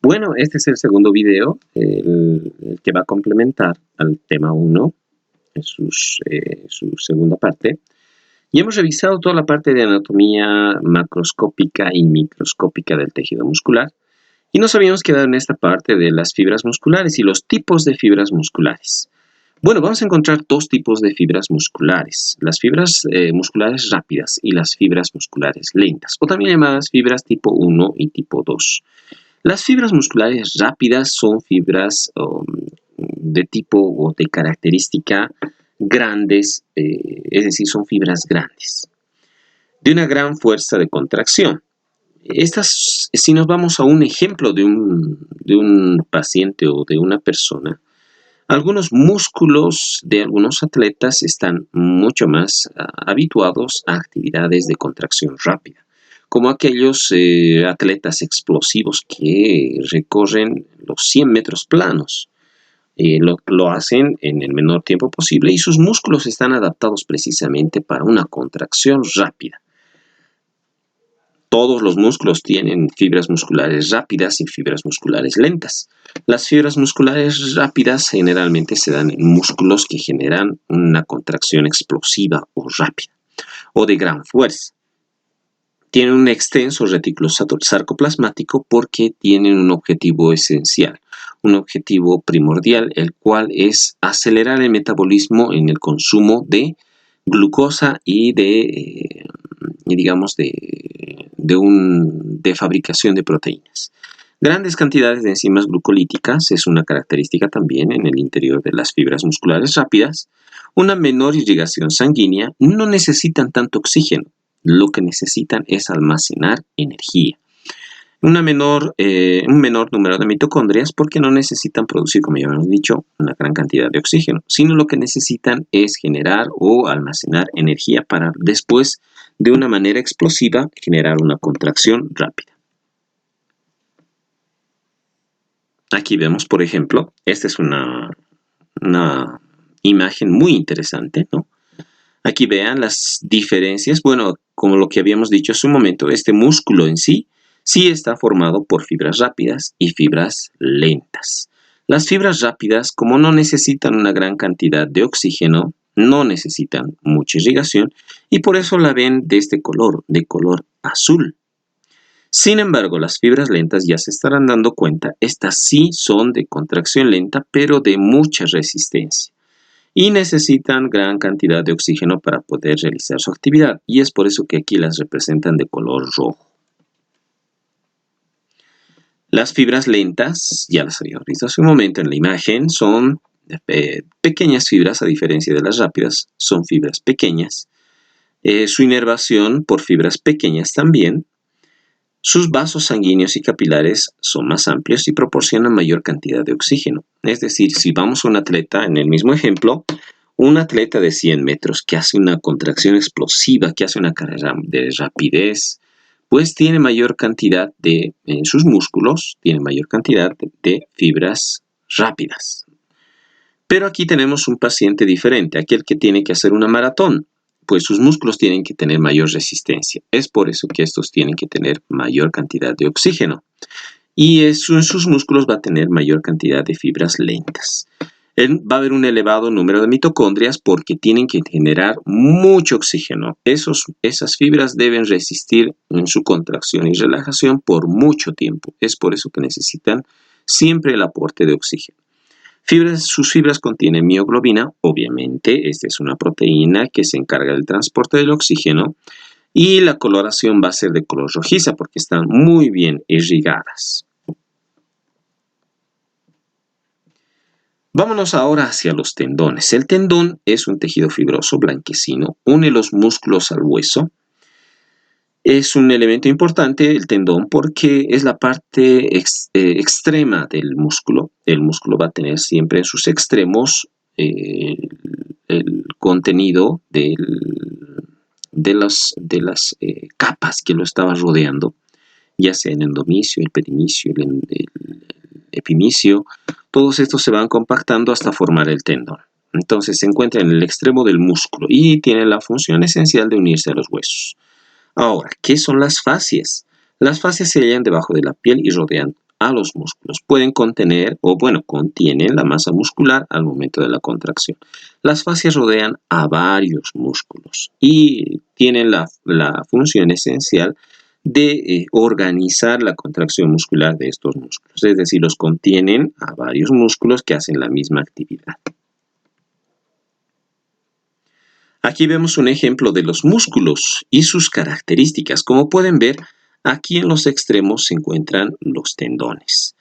Bueno, este es el segundo video, el que va a complementar al tema 1, en su segunda parte. Y hemos revisado toda la parte de anatomía macroscópica y microscópica del tejido muscular. Y nos habíamos quedado en esta parte de las fibras musculares y los tipos de fibras musculares. Bueno, vamos a encontrar dos tipos de fibras musculares. Las fibras musculares rápidas y las fibras musculares lentas, o también llamadas fibras tipo 1 y tipo 2. Las fibras musculares rápidas son fibras de tipo o de característica grandes, es decir, son fibras grandes, de una gran fuerza de contracción. Estas, si nos vamos a un ejemplo de un paciente o de una persona, algunos músculos de algunos atletas están mucho más habituados a actividades de contracción rápida, como aquellos atletas explosivos que recorren los 100 metros planos. Lo hacen en el menor tiempo posible y sus músculos están adaptados precisamente para una contracción rápida. Todos los músculos tienen fibras musculares rápidas y fibras musculares lentas. Las fibras musculares rápidas generalmente se dan en músculos que generan una contracción explosiva o rápida o de gran fuerza. Tienen un extenso retículo sarcoplasmático porque tienen un objetivo esencial, un objetivo primordial, el cual es acelerar el metabolismo en el consumo de glucosa y de fabricación de proteínas. Grandes cantidades de enzimas glucolíticas es una característica también en el interior de las fibras musculares rápidas. Una menor irrigación sanguínea, no necesitan tanto oxígeno, lo que necesitan es almacenar energía. Un menor número de mitocondrias porque no necesitan producir, como ya hemos dicho, una gran cantidad de oxígeno, sino lo que necesitan es generar o almacenar energía para después, de una manera explosiva, generar una contracción rápida. Aquí vemos, por ejemplo, esta es una imagen muy interesante, ¿no? Aquí vean las diferencias. Bueno, como lo que habíamos dicho hace un momento, este músculo en sí está formado por fibras rápidas y fibras lentas. Las fibras rápidas, como no necesitan una gran cantidad de oxígeno, no necesitan mucha irrigación y por eso la ven de este color, de color azul. Sin embargo, las fibras lentas ya se estarán dando cuenta, estas sí son de contracción lenta, pero de mucha resistencia. Y necesitan gran cantidad de oxígeno para poder realizar su actividad. Y es por eso que aquí las representan de color rojo. Las fibras lentas, ya las habíamos visto hace un momento en la imagen, son pequeñas fibras, a diferencia de las rápidas, son fibras pequeñas. Su inervación por fibras pequeñas también. Sus vasos sanguíneos y capilares son más amplios y proporcionan mayor cantidad de oxígeno. Es decir, si vamos a un atleta, en el mismo ejemplo, un atleta de 100 metros que hace una contracción explosiva, que hace una carrera de rapidez, pues tiene mayor cantidad en sus músculos, tiene mayor cantidad de fibras rápidas. Pero aquí tenemos un paciente diferente, aquel que tiene que hacer una maratón. Pues sus músculos tienen que tener mayor resistencia. Es por eso que estos tienen que tener mayor cantidad de oxígeno. Y en sus músculos va a tener mayor cantidad de fibras lentas. Va a haber un elevado número de mitocondrias porque tienen que generar mucho oxígeno. Esas fibras deben resistir en su contracción y relajación por mucho tiempo. Es por eso que necesitan siempre el aporte de oxígeno. Sus fibras contienen mioglobina, obviamente, esta es una proteína que se encarga del transporte del oxígeno y la coloración va a ser de color rojiza porque están muy bien irrigadas. Vámonos ahora hacia los tendones. El tendón es un tejido fibroso blanquecino, une los músculos al hueso. Es un elemento importante el tendón porque es la parte extrema del músculo. El músculo va a tener siempre en sus extremos el contenido de las capas que lo estaban rodeando, ya sea el endomisio, el perimisio, el epimisio. Todos estos se van compactando hasta formar el tendón. Entonces se encuentra en el extremo del músculo y tiene la función esencial de unirse a los huesos. Ahora, ¿qué son las fascias? Las fascias se hallan debajo de la piel y rodean a los músculos. Pueden contener, o bueno, contienen la masa muscular al momento de la contracción. Las fascias rodean a varios músculos y tienen la función esencial de organizar la contracción muscular de estos músculos. Es decir, los contienen a varios músculos que hacen la misma actividad. Aquí vemos un ejemplo de los músculos y sus características. Como pueden ver, aquí en los extremos se encuentran los tendones.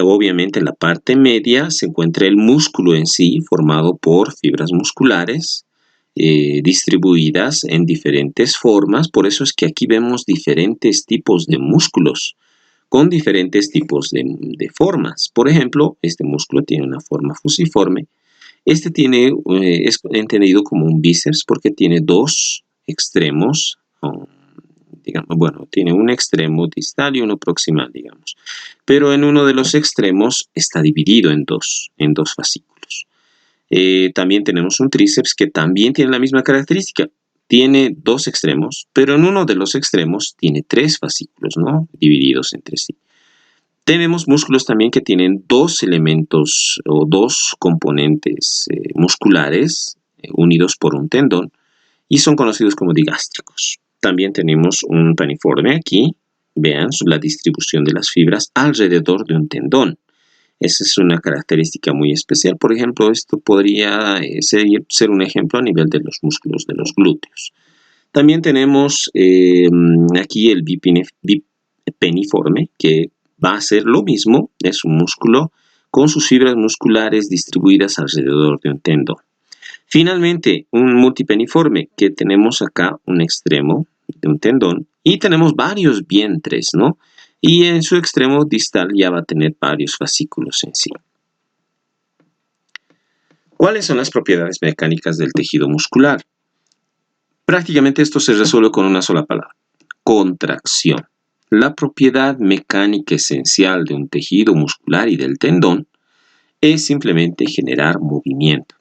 Obviamente en la parte media se encuentra el músculo en sí, formado por fibras musculares distribuidas en diferentes formas. Por eso es que aquí vemos diferentes tipos de músculos con diferentes tipos de formas. Por ejemplo, este músculo tiene una forma fusiforme. Este es entendido como un bíceps porque tiene dos extremos, digamos, bueno, tiene un extremo distal y uno proximal, digamos. Pero en uno de los extremos está dividido en dos fascículos. También tenemos un tríceps que también tiene la misma característica. Tiene dos extremos, pero en uno de los extremos tiene tres fascículos, ¿no? Divididos entre sí. Tenemos músculos también que tienen dos elementos o dos componentes musculares unidos por un tendón y son conocidos como digástricos. También tenemos un paniforme aquí. Vean la distribución de las fibras alrededor de un tendón. Esa es una característica muy especial. Por ejemplo, esto podría ser un ejemplo a nivel de los músculos de los glúteos. También tenemos aquí el bipeniforme, que va a ser lo mismo. Es un músculo con sus fibras musculares distribuidas alrededor de un tendón. Finalmente, un multipeniforme, que tenemos acá un extremo de un tendón y tenemos varios vientres, ¿no? Y en su extremo distal ya va a tener varios fascículos en sí. ¿Cuáles son las propiedades mecánicas del tejido muscular? Prácticamente esto se resuelve con una sola palabra: contracción. La propiedad mecánica esencial de un tejido muscular y del tendón es simplemente generar movimiento.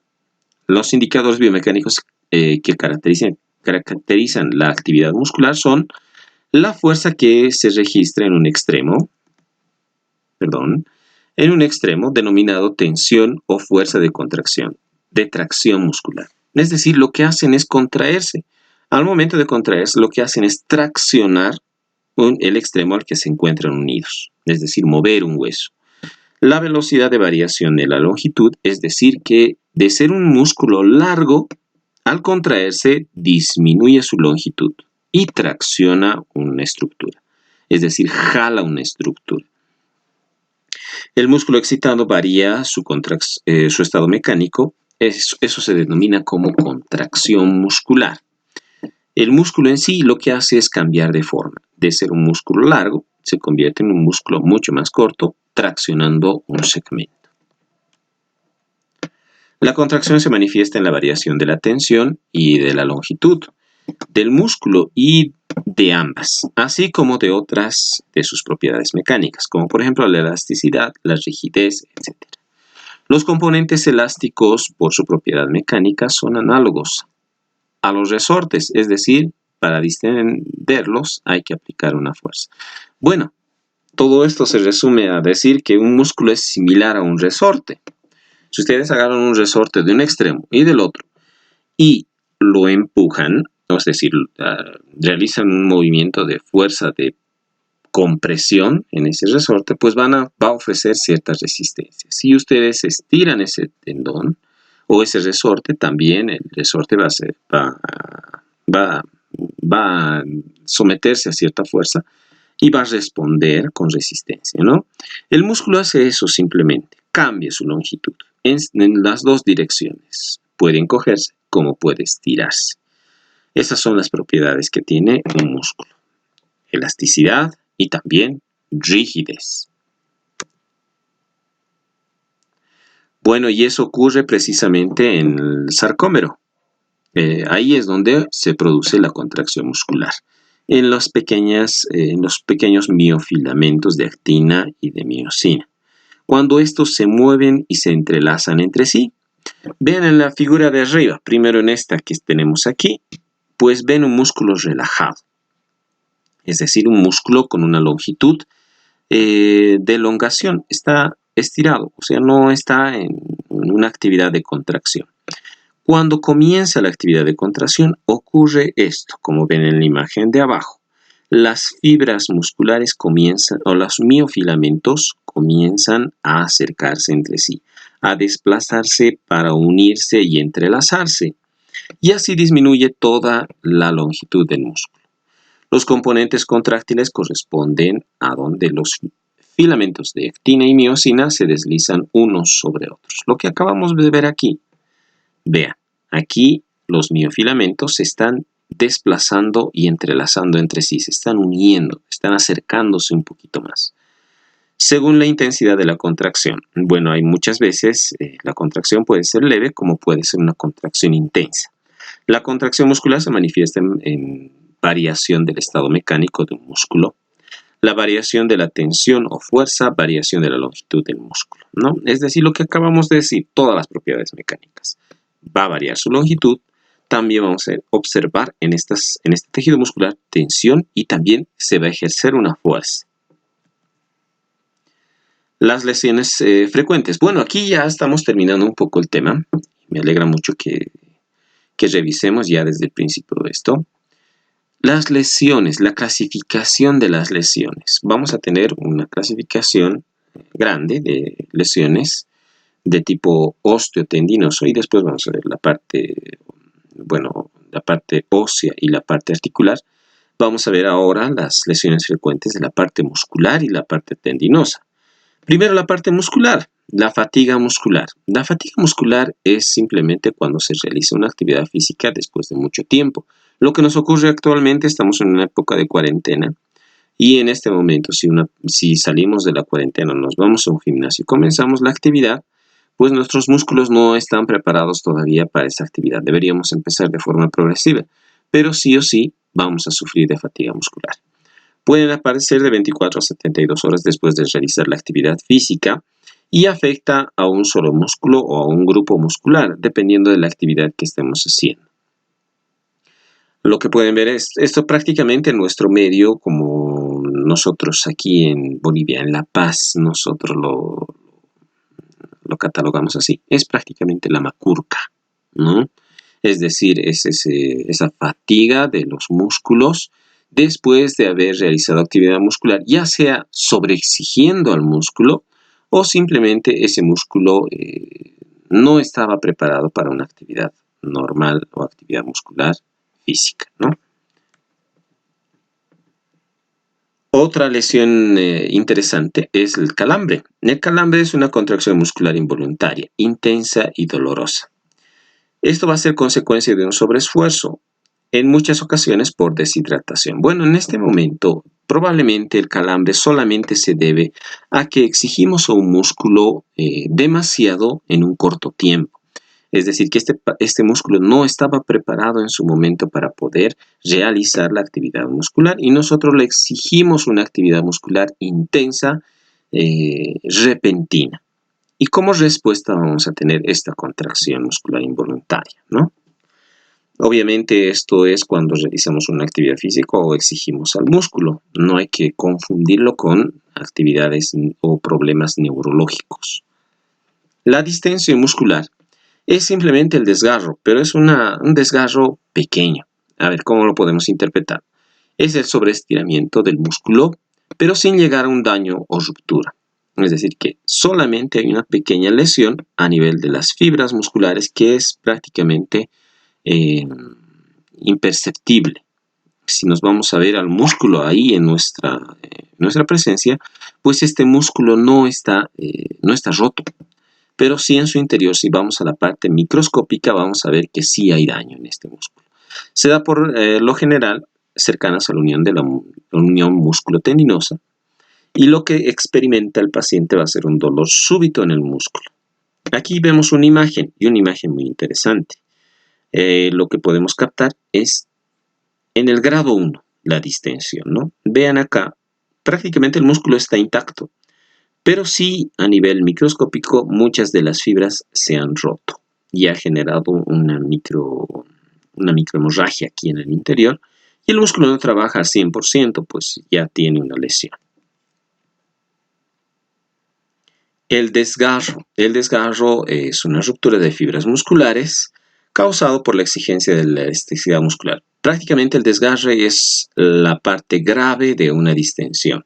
Los indicadores biomecánicos que caracterizan la actividad muscular son la fuerza que se registra en un extremo, denominado tensión o fuerza de contracción, de tracción muscular. Es decir, lo que hacen es contraerse. Al momento de contraerse, lo que hacen es traccionar el extremo al que se encuentran unidos, es decir, mover un hueso. La velocidad de variación de la longitud, es decir, que de ser un músculo largo, al contraerse disminuye su longitud y tracciona una estructura, es decir, jala una estructura. El músculo excitado varía su estado mecánico, eso se denomina como contracción muscular. El músculo en sí lo que hace es cambiar de forma. De ser un músculo largo, se convierte en un músculo mucho más corto, traccionando un segmento. La contracción se manifiesta en la variación de la tensión y de la longitud del músculo y de ambas, así como de otras de sus propiedades mecánicas, como por ejemplo la elasticidad, la rigidez, etc. Los componentes elásticos, por su propiedad mecánica, son análogos a los resortes, es decir, para distenderlos hay que aplicar una fuerza. Bueno, todo esto se resume a decir que un músculo es similar a un resorte. Si ustedes agarran un resorte de un extremo y del otro y lo empujan, es decir, realizan un movimiento de fuerza de compresión en ese resorte, pues va a ofrecer ciertas resistencias. Si ustedes estiran ese tendón o ese resorte, también el resorte va a someterse a cierta fuerza y va a responder con resistencia, ¿no? El músculo hace eso simplemente, cambia su longitud en las dos direcciones. Puede encogerse como puede estirarse. Esas son las propiedades que tiene un músculo: elasticidad y también rigidez. Bueno, y eso ocurre precisamente en el sarcómero. Ahí es donde se produce la contracción muscular. En los pequeños miofilamentos de actina y de miosina. Cuando estos se mueven y se entrelazan entre sí, ven en la figura de arriba, primero en esta que tenemos aquí, pues ven un músculo relajado. es decir, un músculo con una longitud de elongación, está estirado, o sea, no está en una actividad de contracción. Cuando comienza la actividad de contracción ocurre esto, como ven en la imagen de abajo. Las fibras musculares comienzan, o los miofilamentos comienzan a acercarse entre sí, a desplazarse para unirse y entrelazarse, y así disminuye toda la longitud del músculo. Los componentes contráctiles corresponden a donde los filamentos de actina y miosina se deslizan unos sobre otros. Lo que acabamos de ver aquí. Vean, aquí los miofilamentos se están desplazando y entrelazando entre sí, se están uniendo, están acercándose un poquito más. Según la intensidad de la contracción. Bueno, hay muchas veces la contracción puede ser leve como puede ser una contracción intensa. La contracción muscular se manifiesta en variación del estado mecánico de un músculo, la variación de la tensión o fuerza, variación de la longitud del músculo, ¿no? Es decir, lo que acabamos de decir, todas las propiedades mecánicas. Va a variar su longitud, también vamos a observar en este tejido muscular tensión y también se va a ejercer una fuerza. Las lesiones frecuentes. Bueno, aquí ya estamos terminando un poco el tema. Me alegra mucho que revisemos ya desde el principio de esto. Las lesiones, la clasificación de las lesiones. Vamos a tener una clasificación grande de lesiones de tipo osteotendinoso y después vamos a ver la parte ósea y la parte articular. Vamos a ver ahora las lesiones frecuentes de la parte muscular y la parte tendinosa. Primero la parte muscular, la fatiga muscular. La fatiga muscular es simplemente cuando se realiza una actividad física después de mucho tiempo. Lo que nos ocurre actualmente, estamos en una época de cuarentena y en este momento si salimos de la cuarentena, nos vamos a un gimnasio y comenzamos la actividad, pues nuestros músculos no están preparados todavía para esa actividad. Deberíamos empezar de forma progresiva, pero sí o sí vamos a sufrir de fatiga muscular. Pueden aparecer de 24 a 72 horas después de realizar la actividad física y afecta a un solo músculo o a un grupo muscular, dependiendo de la actividad que estemos haciendo. Lo que pueden ver es esto prácticamente en nuestro medio, como nosotros aquí en Bolivia, en La Paz, nosotros lo catalogamos así, es prácticamente la macurca, ¿no? Es decir, es esa fatiga de los músculos después de haber realizado actividad muscular, ya sea sobreexigiendo al músculo o simplemente ese músculo no estaba preparado para una actividad normal o actividad muscular física, ¿no? Otra lesión interesante es el calambre. El calambre es una contracción muscular involuntaria, intensa y dolorosa. Esto va a ser consecuencia de un sobreesfuerzo, en muchas ocasiones por deshidratación. Bueno, en este momento probablemente el calambre solamente se debe a que exigimos a un músculo demasiado en un corto tiempo. Es decir, que este músculo no estaba preparado en su momento para poder realizar la actividad muscular y nosotros le exigimos una actividad muscular intensa, repentina. Y como respuesta vamos a tener esta contracción muscular involuntaria, ¿no? Obviamente esto es cuando realizamos una actividad física o exigimos al músculo. No hay que confundirlo con actividades o problemas neurológicos. La distensión muscular es simplemente el desgarro, pero es un desgarro pequeño. A ver, ¿cómo lo podemos interpretar? Es el sobreestiramiento del músculo, pero sin llegar a un daño o ruptura. Es decir, que solamente hay una pequeña lesión a nivel de las fibras musculares que es prácticamente imperceptible. Si nos vamos a ver al músculo ahí en nuestra presencia, pues este músculo no está roto. Pero sí en su interior, si vamos a la parte microscópica, vamos a ver que sí hay daño en este músculo. Se da por lo general cercanas a la unión músculo-tendinosa y lo que experimenta el paciente va a ser un dolor súbito en el músculo. Aquí vemos una imagen y una imagen muy interesante. Lo que podemos captar es en el grado 1 la distensión, ¿no? Vean acá, prácticamente el músculo está intacto. Pero sí, a nivel microscópico, muchas de las fibras se han roto y ha generado una microhemorragia aquí en el interior y el músculo no trabaja al 100%, pues ya tiene una lesión. El desgarro. El desgarro es una ruptura de fibras musculares causado por la exigencia de la elasticidad muscular. Prácticamente el desgarre es la parte grave de una distensión.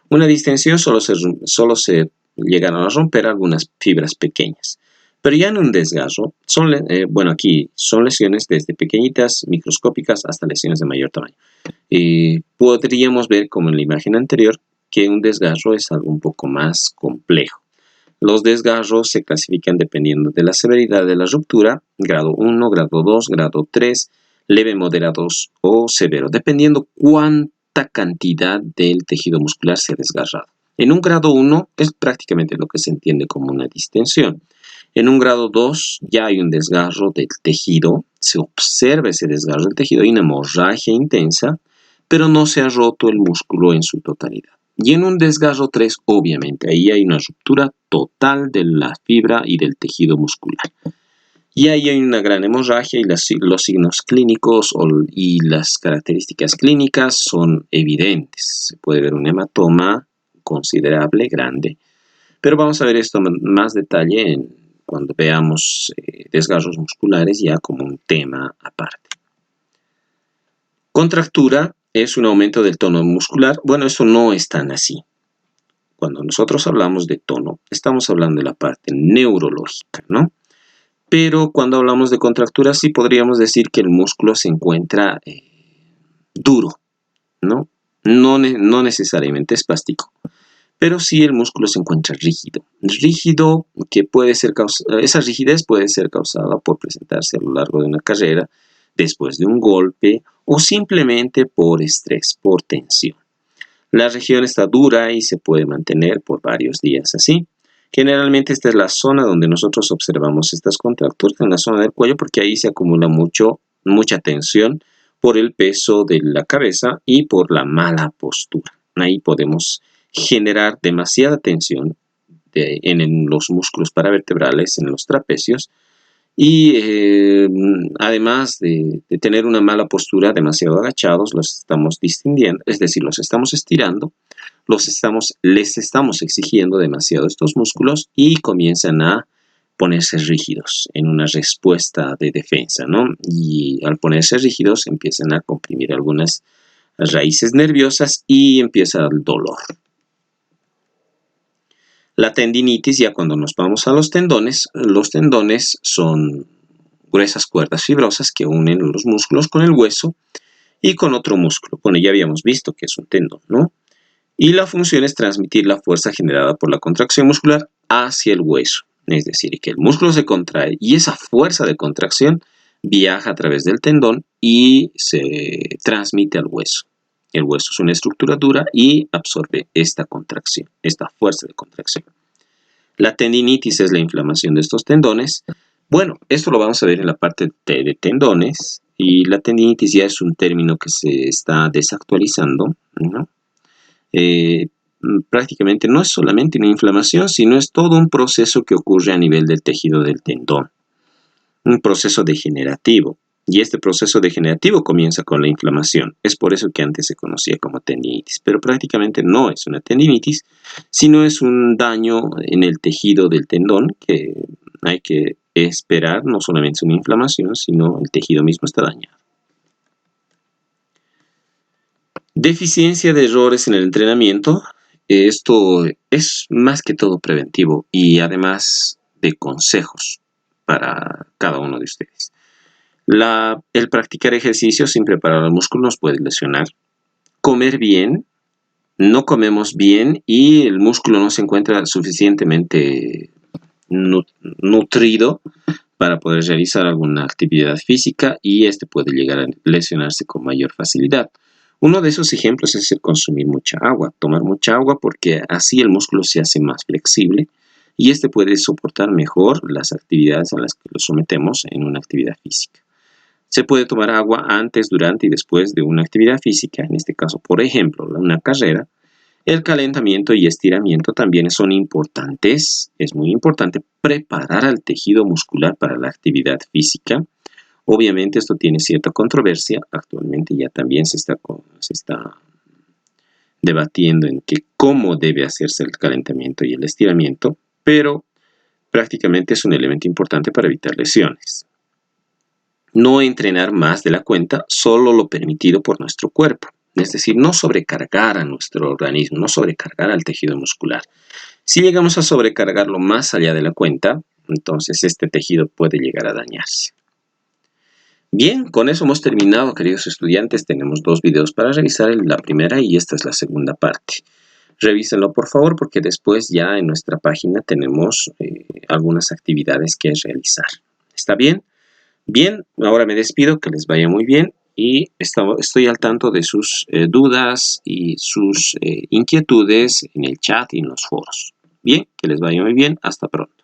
Una distensión solo se llegaron a romper algunas fibras pequeñas. Pero ya en un desgarro, aquí son lesiones desde pequeñitas, microscópicas, hasta lesiones de mayor tamaño. Podríamos ver, como en la imagen anterior, que un desgarro es algo un poco más complejo. Los desgarros se clasifican dependiendo de la severidad de la ruptura, grado 1, grado 2, grado 3, leve, moderado o severo, dependiendo cuánta cantidad del tejido muscular se ha desgarrado. En un grado 1 es prácticamente lo que se entiende como una distensión. En un grado 2 ya hay un desgarro del tejido, se observa ese desgarro del tejido, hay una hemorragia intensa, pero no se ha roto el músculo en su totalidad. Y en un desgarro 3, obviamente, ahí hay una ruptura total de la fibra y del tejido muscular. Y ahí hay una gran hemorragia y los signos clínicos y las características clínicas son evidentes. Se puede ver un hematoma considerable, grande. Pero vamos a ver esto en más detalle cuando veamos desgarros musculares ya como un tema aparte. Contractura es un aumento del tono muscular. Bueno, eso no es tan así. Cuando nosotros hablamos de tono, estamos hablando de la parte neurológica, ¿no? Pero cuando hablamos de contractura, sí podríamos decir que el músculo se encuentra duro, ¿no? No necesariamente espástico, pero sí el músculo se encuentra rígido. Rígido que puede ser esa rigidez puede ser causada por presentarse a lo largo de una carrera, después de un golpe o simplemente por estrés, por tensión. La región está dura y se puede mantener por varios días así. Generalmente esta es la zona donde nosotros observamos estas contracturas, en la zona del cuello, porque ahí se acumula mucha tensión por el peso de la cabeza y por la mala postura. Ahí podemos generar demasiada tensión en los músculos paravertebrales, en los trapecios, y además de tener una mala postura, demasiado agachados, los estamos distendiendo, es decir, los estamos estirando, les estamos exigiendo demasiado estos músculos y comienzan a ponerse rígidos en una respuesta de defensa, ¿no? Y al ponerse rígidos empiezan a comprimir algunas raíces nerviosas y empieza el dolor. La tendinitis, ya cuando nos vamos a los tendones son gruesas cuerdas fibrosas que unen los músculos con el hueso y con otro músculo. Bueno, ya habíamos visto que es un tendón, ¿no? Y la función es transmitir la fuerza generada por la contracción muscular hacia el hueso. Es decir, que el músculo se contrae y esa fuerza de contracción viaja a través del tendón y se transmite al hueso. El hueso es una estructura dura y absorbe esta contracción, esta fuerza de contracción. La tendinitis es la inflamación de estos tendones. Bueno, esto lo vamos a ver en la parte de tendones, y la tendinitis ya es un término que se está desactualizando, ¿no? Prácticamente no es solamente una inflamación, sino es todo un proceso que ocurre a nivel del tejido del tendón. Un proceso degenerativo. Y este proceso degenerativo comienza con la inflamación. Es por eso que antes se conocía como tendinitis. Pero prácticamente no es una tendinitis, sino es un daño en el tejido del tendón que hay que esperar. No solamente es una inflamación, sino el tejido mismo está dañado. Deficiencia de errores en el entrenamiento. Esto es más que todo preventivo y además de consejos para cada uno de ustedes. El practicar ejercicio sin preparar el músculo nos puede lesionar. Comer bien, no comemos bien y el músculo no se encuentra suficientemente nutrido para poder realizar alguna actividad física y este puede llegar a lesionarse con mayor facilidad. Uno de esos ejemplos es el consumir mucha agua, tomar mucha agua porque así el músculo se hace más flexible y este puede soportar mejor las actividades a las que lo sometemos en una actividad física. Se puede tomar agua antes, durante y después de una actividad física, en este caso, por ejemplo, una carrera. El calentamiento y estiramiento también son importantes. Es muy importante preparar al tejido muscular para la actividad física. Obviamente esto tiene cierta controversia. Actualmente ya también se está debatiendo en cómo debe hacerse el calentamiento y el estiramiento, pero prácticamente es un elemento importante para evitar lesiones. No entrenar más de la cuenta, solo lo permitido por nuestro cuerpo. Es decir, no sobrecargar a nuestro organismo, no sobrecargar al tejido muscular. Si llegamos a sobrecargarlo más allá de la cuenta, entonces este tejido puede llegar a dañarse. Bien, con eso hemos terminado, queridos estudiantes. Tenemos 2 videos para revisar, la primera y esta es la segunda parte. Revísenlo por favor, porque después ya en nuestra página tenemos algunas actividades que realizar. ¿Está bien? Bien, ahora me despido, que les vaya muy bien y estoy al tanto de sus dudas y sus inquietudes en el chat y en los foros. Bien, que les vaya muy bien, hasta pronto.